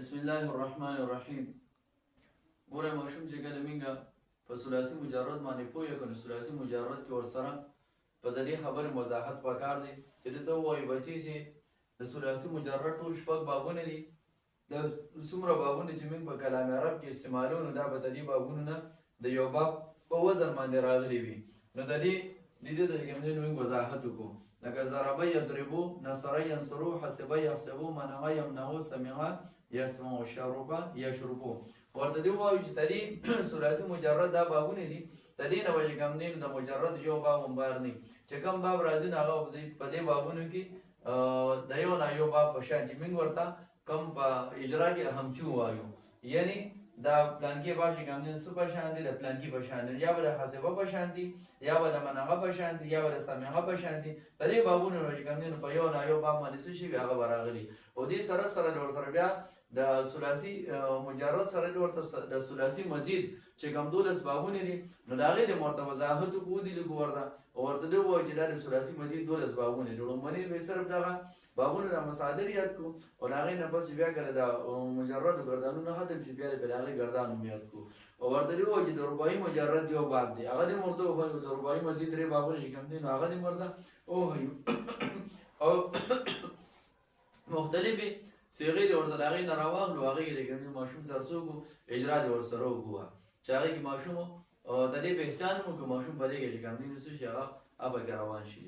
بسم الله الرحمن الرحیم. ګوره ماشوم چې کله مونږه په ثلاثي مجرد باندې پوه کړو، ثلاثي مجرد کې ورسره په دې خبرې وضاحت پکار دی چې ته وایي بچي چې د ثلاثي مجرد ټول شپږ بابونه دي. د څومره بابونه چې موږ په کلام عرب کې استعمالو نو دا به د دې بابونو نه د یو باب په وزن باندې راغلي وي. نو د دې د کوم موږ وضاحت وکړو، لکه ضرب یضربو، نصر ینصرو، حسب یحسبو، منع یمنعو، سمع یسمعو، شرب یشربو. ورته دې وایو چې د دې ثلاثي مجرد دا بابونه دي. د دې نه به چې کوم دی د مجرد یو باب هم بار نه چې کوم باب راځي نو هغه په دې بابونو کې د یو نه یو باب په شان چې موږ ورته کم په اجرا کې همچو وایو، یعنی دا پلانکی باب چې کوم دی څه په شان دي، د پلانکی په شان دي، یا به د حاسبه په شان دي، یا به د منعه په شان دي، یا به د سمعه په شان دي. د دې بابونو چې کوم دی په یو نه یو باب باندې څه شي هغه به راغلي. او دې سره ورسره بیا د ثلاثي مجرد سره ورته د ثلاثي مزید چې کوم 12 بابونه دي نو د هغې د ورته وضاحت وکړو دي لږ ورته ورته دې ووایو چې دا د ثلاثي مزید 12 بابونه دي. لومړني به صرف دغه بابونه د مصادر یاد کړو او د هغې نه پس بیا کله د مجردو ګردانونه ختم شي بیا د هغې ګردان هم یاد کړو. او ورته دې ووایو چې د رباعي مجرد یو باب دی، هغه دې ورته ووایو. د رباعي مزید 3 بابونه چې کوم دي نو هغه دې ورته ووایو. او مختلفې صيغې دې ورته د هغې نه راواخلو، هغې کې د کوم ماشوم سره څه وکړو، اجرا دې ورسره وکړو چې هغې کې ماشوم د دې پهچان وکړو، ماشوم په دې کې چې کوم دي نو څه شي هغه پکې روان شي.